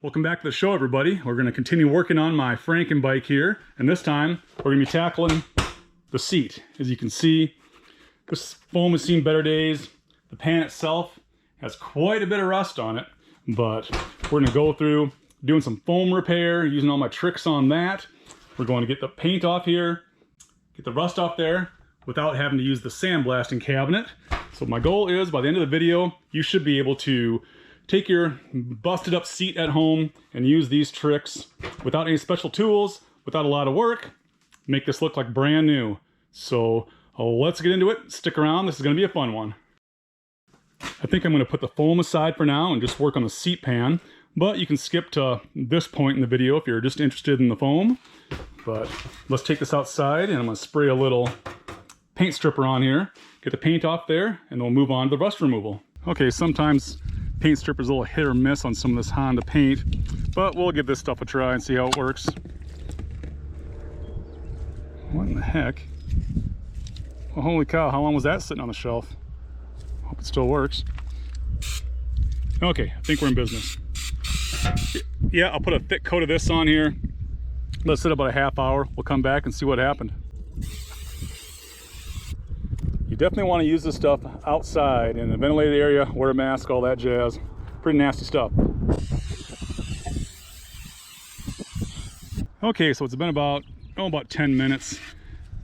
Welcome back to the show, everybody. We're going to continue working on my Franken bike here, and this time we're going to be tackling the seat. As you can see, this foam has seen better days. The pan itself has quite a bit of rust on it, but we're going to go through doing some foam repair, using all my tricks on that. We're going to get the paint off here, get the rust off there without having to use the sandblasting cabinet. So my goal is, by the end of the video, you should be able to take your busted up seat at home and use these tricks without any special tools, without a lot of work, make this look like brand new. So let's get into it. Stick around. This is going to be a fun one. I think I'm going to put the foam aside for now and just work on the seat pan, but you can skip to this point in the video if you're just interested in the foam. But let's take this outside, and I'm going to spray a little paint stripper on here, get the paint off there, and then we'll move on to the rust removal. Okay, sometimes paint stripper's a little hit or miss on some of this Honda paint, but we'll give this stuff a try and see how it works. What in the heck? Well, holy cow, how long was that sitting on the shelf? Hope it still works. Okay, I think we're in business. Yeah, I'll put a thick coat of this on here. Let it sit about a half hour. We'll come back and see what happened. You definitely want to use this stuff outside in a ventilated area, wear a mask, all that jazz. Pretty nasty stuff. Okay, so it's been about 10 minutes.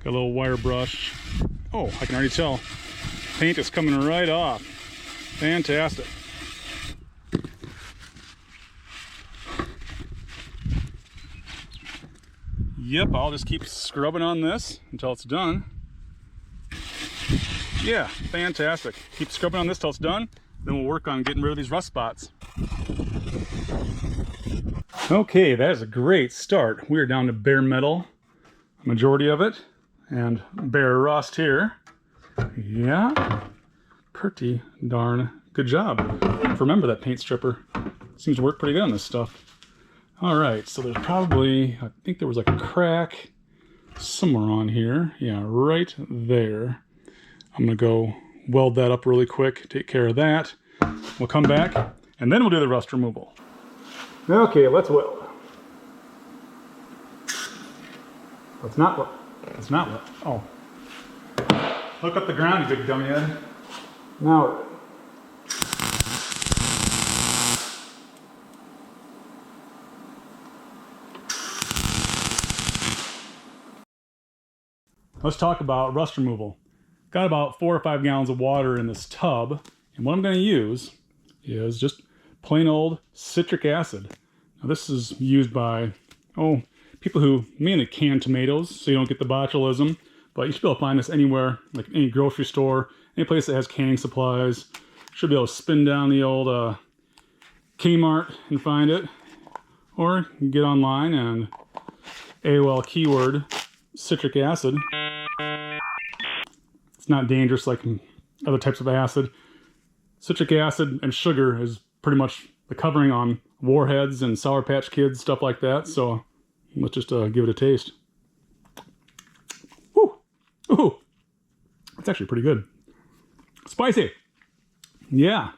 Got a little wire brush. Oh, I can already tell. Paint is coming right off. Fantastic. Yep, I'll just keep scrubbing on this until it's done. Yeah, fantastic. Keep scrubbing on this till it's done, then we'll work on getting rid of these rust spots. Okay, that is a great start. We are down to bare metal, majority of it, and bare rust here. Yeah, pretty darn good job. Remember that paint stripper. Seems to work pretty good on this stuff. All right, so there's probably, I think there was like a crack somewhere on here. Yeah, right there. I'm gonna go weld that up really quick, take care of that. We'll come back, and then we'll do the rust removal. Okay, let's weld. Let's not weld. Let's not weld. Oh. Look up the ground, you big dummy head. Now we're ready. Let's talk about rust removal. Got about 4 or 5 gallons of water in this tub, and what I'm going to use is just plain old citric acid. Now this is used by people who mainly can tomatoes so you don't get the botulism, but you should be able to find this anywhere, like any grocery store, any place that has canning supplies. Should be able to spin down the old Kmart and find it, or you can get online and AOL keyword citric acid. Not dangerous like other types of acid. Citric acid and sugar is pretty much the covering on Warheads and Sour Patch Kids, stuff like that. So let's just give it a taste. Woo! Ooh! It's actually pretty good. Spicy! Yeah.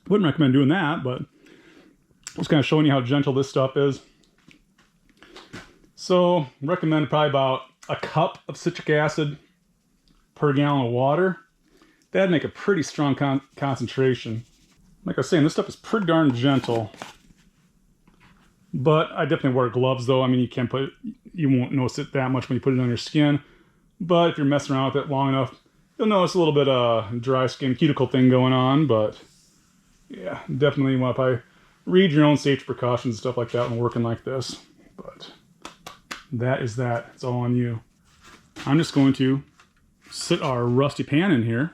Wouldn't recommend doing that, but just kind of showing you how gentle this stuff is. So recommend probably about a cup of citric acid per gallon of water. That'd make a pretty strong concentration. Like I was saying, this stuff is pretty darn gentle. But I definitely wear gloves though. I mean, you won't notice it that much when you put it on your skin. But if you're messing around with it long enough, you'll notice a little bit of dry skin cuticle thing going on. But yeah, definitely want to probably read your own safety precautions and stuff like that when working like this. But that is that. It's all on you. I'm just going to sit our rusty pan in here.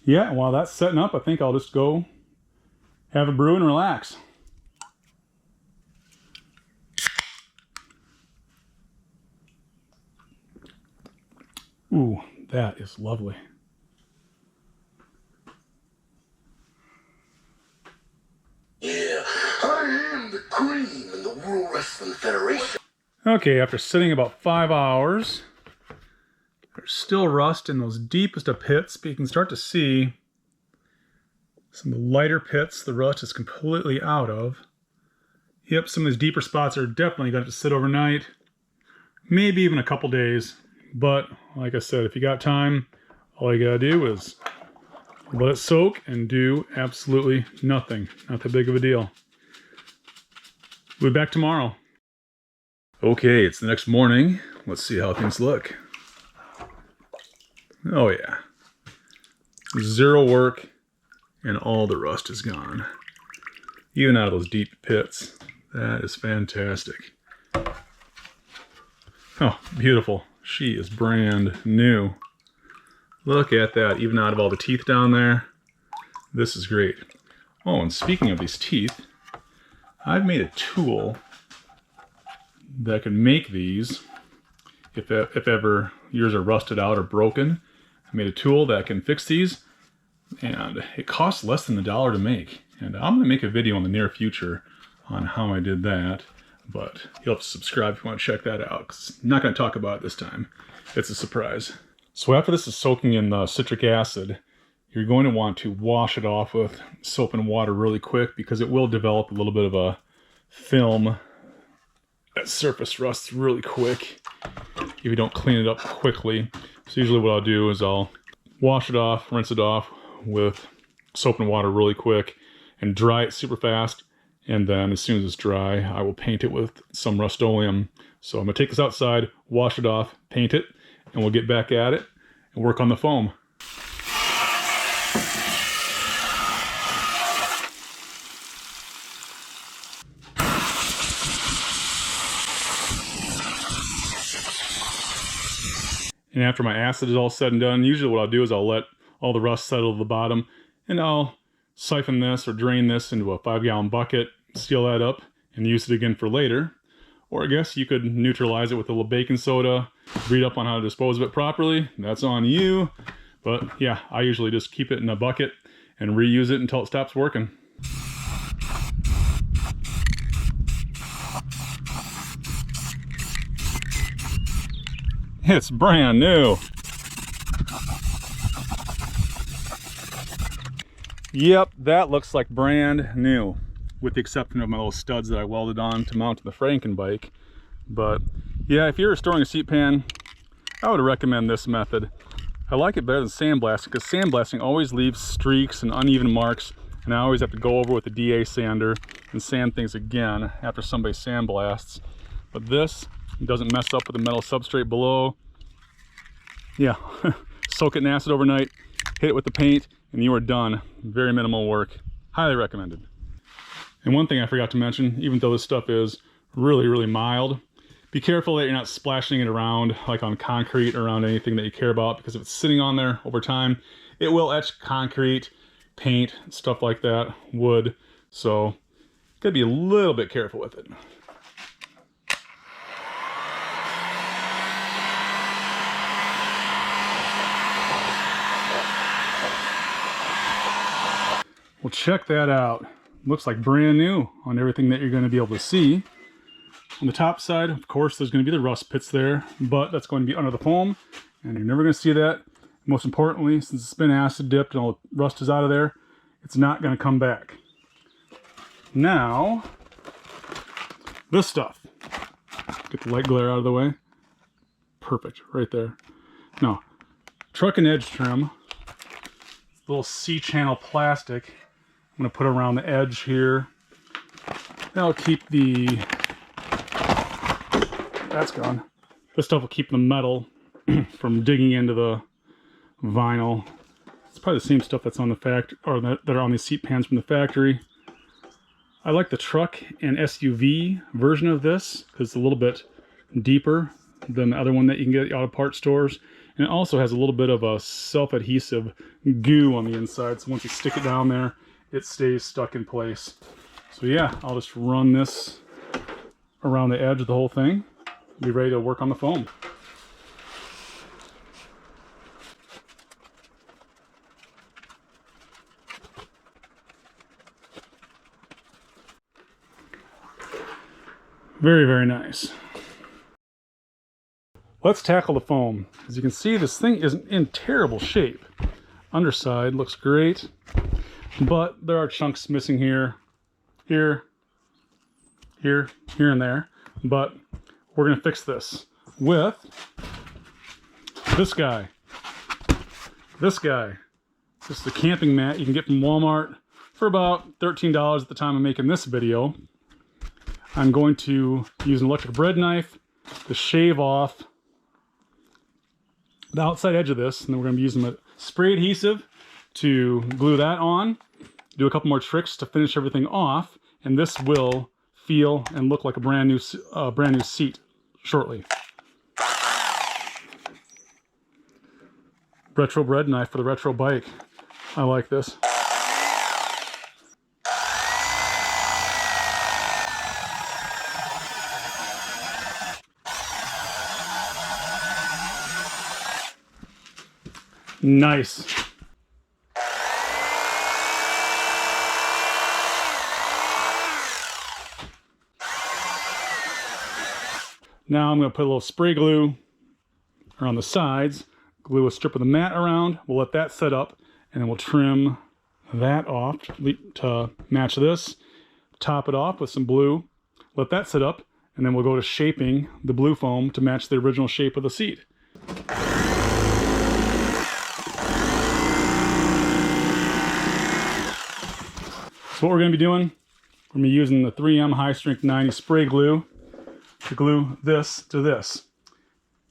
Yeah, while that's setting up, I think I'll just go have a brew and relax. Ooh, that is lovely. Yeah, I am the cream in the World Wrestling Federation. Okay, after sitting about 5 hours, there's still rust in those deepest of pits, but you can start to see Some of the lighter pits the rust is completely out of. Yep, some of these deeper spots are definitely going to sit overnight. Maybe even a couple days. But like I said, if you got time, all you gotta do is let it soak and do absolutely nothing. Not that big of a deal. We'll be back tomorrow. Okay, it's the next morning. Let's see how things look. Oh yeah. Zero work and all the rust is gone. Even out of those deep pits. That is fantastic. Oh, beautiful. She is brand new. Look at that, even out of all the teeth down there. This is great. Oh, and speaking of these teeth, I've made a tool that can make these, if ever yours are rusted out or broken. I made a tool that can fix these, and it costs less than $1 to make. And I'm going to make a video in the near future on how I did that, but you'll have to subscribe if you want to check that out, because I'm not going to talk about it this time. It's a surprise. So after this is soaking in the citric acid, you're going to want to wash it off with soap and water really quick, because it will develop a little bit of a film that surface rusts really quick if you don't clean it up quickly. So usually what I'll do is I'll wash it off, rinse it off with soap and water really quick, and dry it super fast. And then as soon as it's dry, I will paint it with some Rust-Oleum. So I'm gonna take this outside, wash it off, paint it, and we'll get back at it and work on the foam. And after my acid is all said and done, usually what I'll do is I'll let all the rust settle to the bottom, and I'll siphon this or drain this into a 5-gallon bucket, seal that up, and use it again for later. Or I guess you could neutralize it with a little baking soda, read up on how to dispose of it properly. That's on you. But yeah, I usually just keep it in a bucket and reuse it until it stops working. It's brand new. Yep, that looks like brand new, with the exception of my little studs that I welded on to mount to the Franken bike. But yeah, if you're restoring a seat pan, I would recommend this method. I like it better than sandblasting, because sandblasting always leaves streaks and uneven marks, and I always have to go over with the DA sander and sand things again after somebody sandblasts. But this doesn't mess up with the metal substrate below. Yeah, soak it in acid overnight, hit it with the paint, and you are done. Very minimal work. Highly recommended. And one thing I forgot to mention, even though this stuff is really, really mild, be careful that you're not splashing it around like on concrete or around anything that you care about, because if it's sitting on there over time, it will etch concrete, paint, stuff like that, wood. So, gotta be a little bit careful with it. Well, check that out. Looks like brand new on everything that you're going to be able to see. On the top side, of course, there's going to be the rust pits there, but that's going to be under the foam, and you're never going to see that. Most importantly, since it's been acid dipped and all the rust is out of there, it's not going to come back. Now, this stuff. Get the light glare out of the way. Perfect, right there. Now, truck and edge trim. Little C-channel plastic. I'm going to put around the edge here. That'll keep the... That's gone. This stuff will keep the metal from digging into the vinyl. It's probably the same stuff that's on the factory, or that are on these seat pans from the factory. I like the truck and SUV version of this because it's a little bit deeper than the other one that you can get at the auto parts stores. And it also has a little bit of a self-adhesive goo on the inside, so once you stick it down there, it stays stuck in place. So yeah, I'll just run this around the edge of the whole thing. Be ready to work on the foam. Very, very nice. Let's tackle the foam. As you can see, this thing isn't in terrible shape. Underside looks great. but there are chunks missing here, here, and there. But we're going to fix this with this guy. This is the camping mat you can get from Walmart for about $13 at the time of making this video. I'm going to use an electric bread knife to shave off the outside edge of this, and then we're going to be using a spray adhesive to glue that on, do a couple more tricks to finish everything off, and this will feel and look like a brand new seat shortly. Retro bread knife for the retro bike. I like this. Nice. Now I'm going to put a little spray glue around the sides, glue a strip of the mat around. We'll let that set up, and then we'll trim that off to match this. Top it off with some blue. Let that set up, and then we'll go to shaping the blue foam to match the original shape of the seat. So what we're going to be doing, we're going to be using the 3M High Strength 90 spray glue to glue this to this.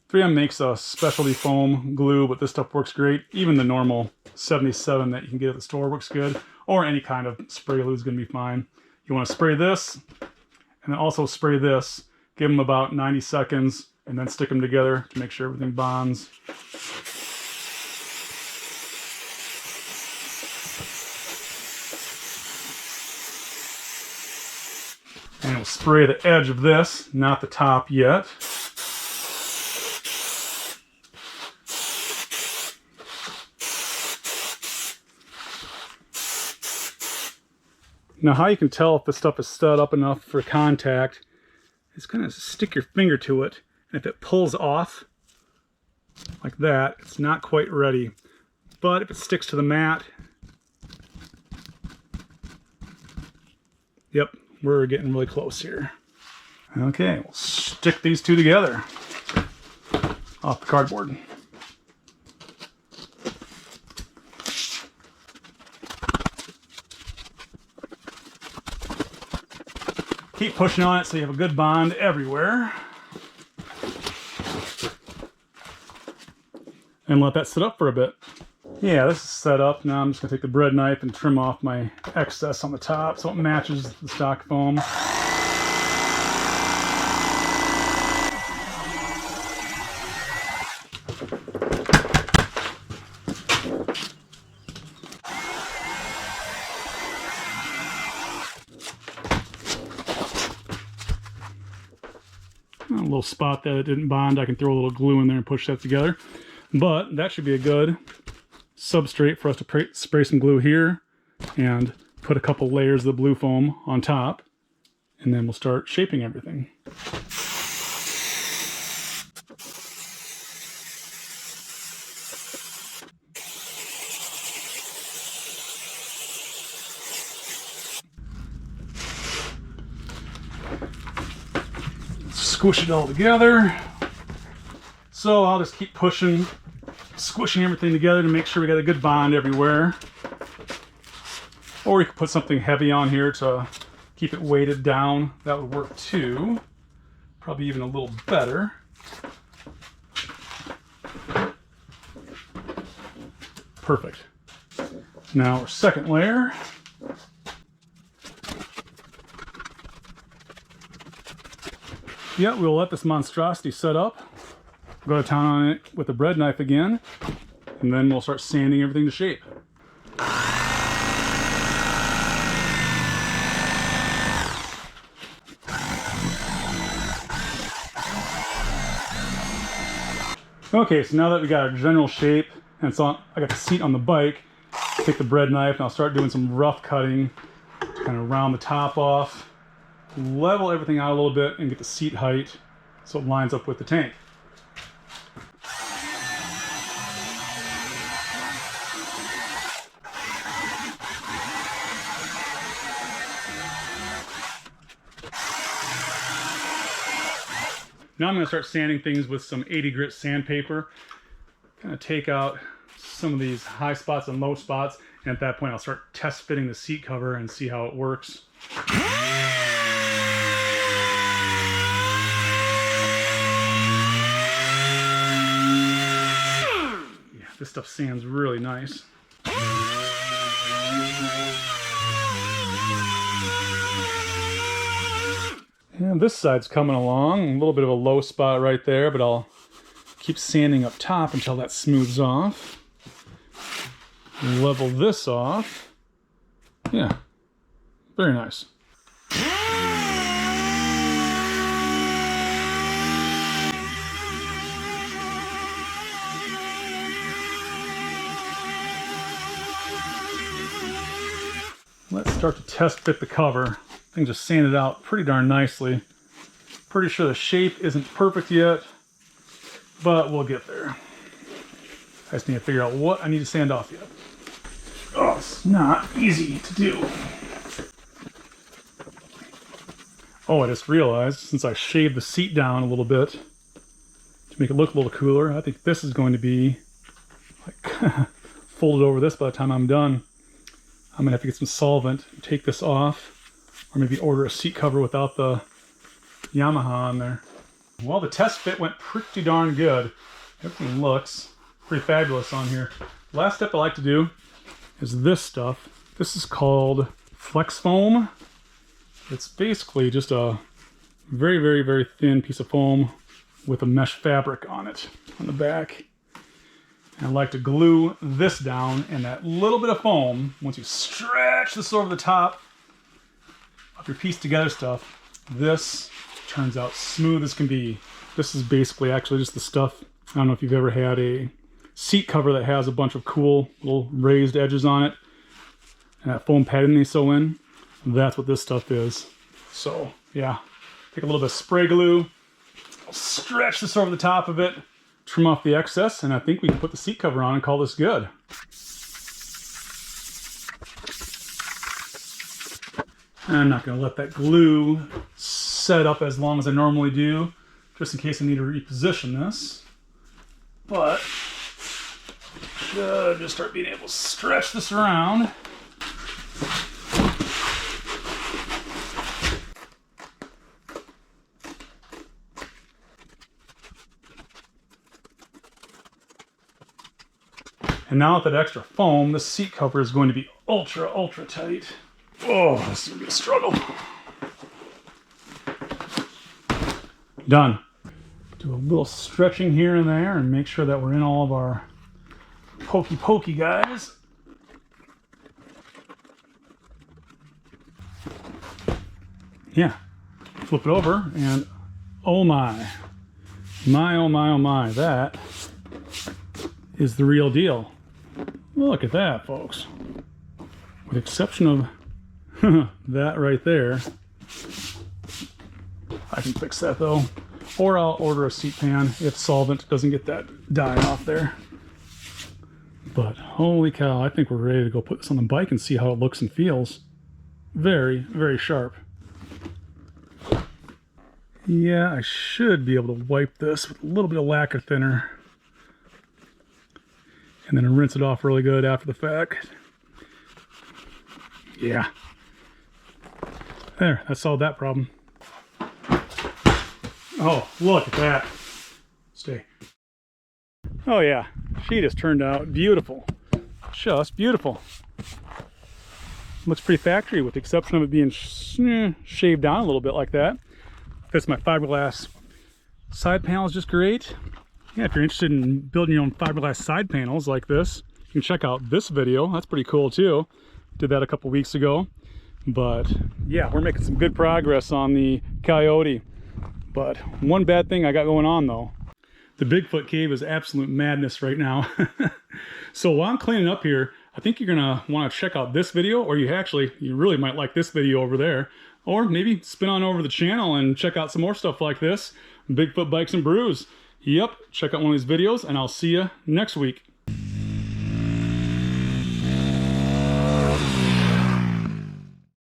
3M makes a specialty foam glue, but this stuff works great. Even the normal 77 that you can get at the store works good, or any kind of spray glue is going to be fine. You want to spray this, and then also spray this. Give them about 90 seconds, and then stick them together to make sure everything bonds. And we'll spray the edge of this, not the top yet. Now, how you can tell if this stuff is set up enough for contact is kind of stick your finger to it, and if it pulls off like that, it's not quite ready. But if it sticks to the mat, yep, we're getting really close here. Okay, we'll stick these two together off the cardboard. Keep pushing on it so you have a good bond everywhere. And let that sit up for a bit. Yeah, this is set up. Now I'm just going to take the bread knife and trim off my excess on the top so it matches the stock foam. A little spot that it didn't bond, I can throw a little glue in there and push that together. But that should be a good substrate for us to spray some glue here and put a couple layers of the blue foam on top, and then we'll start shaping everything. Squish it all together. So I'll just keep pushing, squishing everything together to make sure we got a good bond everywhere. Or you could put something heavy on here to keep it weighted down. That would work too. Probably even a little better. Perfect. Now our second layer. Yeah, we'll let this monstrosity set up. Go to town on it with a bread knife again, and then we'll start sanding everything to shape. Okay, so now that we got our general shape, and it's on, I got the seat on the bike, take the bread knife and I'll start doing some rough cutting to kind of round the top off, level everything out a little bit, and get the seat height so it lines up with the tank. Now I'm going to start sanding things with some 80 grit sandpaper. Kind of take out some of these high spots and low spots, and at that point I'll start test fitting the seat cover and see how it works. Yeah, this stuff sands really nice. And this side's coming along, a little bit of a low spot right there, but I'll keep sanding up top until that smooths off. Level this off. Yeah, very nice. Let's start to test fit the cover. Things are sanded out pretty darn nicely. Pretty sure the shape isn't perfect yet, but we'll get there. I just need to figure out what I need to sand off yet. Oh, it's not easy to do. Oh, I just realized, since I shaved the seat down a little bit to make it look a little cooler, I think this is going to be like folded over this by the time I'm done. I'm gonna have to get some solvent, take this off, or maybe order a seat cover without the Yamaha on there. Well, the test fit went pretty darn good. Everything looks pretty fabulous on here. Last step I like to do is this stuff. This is called Flex Foam. It's basically just a very, very, very thin piece of foam with a mesh fabric on it on the back. And I like to glue this down, and that little bit of foam, once you stretch this over the top of your piece together stuff, this turns out smooth as can be. This is basically actually just the stuff. I don't know if you've ever had a seat cover that has a bunch of cool little raised edges on it, and that foam padding they sew in. That's what this stuff is. So yeah, take a little bit of spray glue, stretch this over the top of it, trim off the excess, and I think we can put the seat cover on and call this good. I'm not going to let that glue set up as long as I normally do, just in case I need to reposition this. But should just start being able to stretch this around. And now with that extra foam, the seat cover is going to be ultra, ultra tight. Oh, this is going to be a struggle. Done. Do a little stretching here and there and make sure that we're in all of our pokey guys. Yeah. Flip it over and oh my. Oh my, that is the real deal. Look at that, folks. With the exception of that right there. I can fix that though. Or I'll order a seat pan if solvent doesn't get that dye off there. But holy cow, I think we're ready to go put this on the bike and see how it looks and feels. Very, very sharp. Yeah, I should be able to wipe this with a little bit of lacquer thinner. And then rinse it off really good after the fact. Yeah. There, that solved that problem. Oh, look at that. Stay. Oh yeah, she just turned out beautiful. Just beautiful. Looks pretty factory with the exception of it being shaved down a little bit like that. Fits my fiberglass side panels just great. Yeah, if you're interested in building your own fiberglass side panels like this, you can check out this video. That's pretty cool too. Did that a couple weeks ago. But yeah, we're making some good progress on the Coyote. But one bad thing I got going on though. The Bigfoot cave is absolute madness right now. So while I'm cleaning up here, I think you're gonna want to check out this video, or you really might like this video over there. Or maybe spin on over the channel and check out some more stuff like this. Bigfoot Bikes and Brews. Yep, check out one of these videos and I'll see you next week.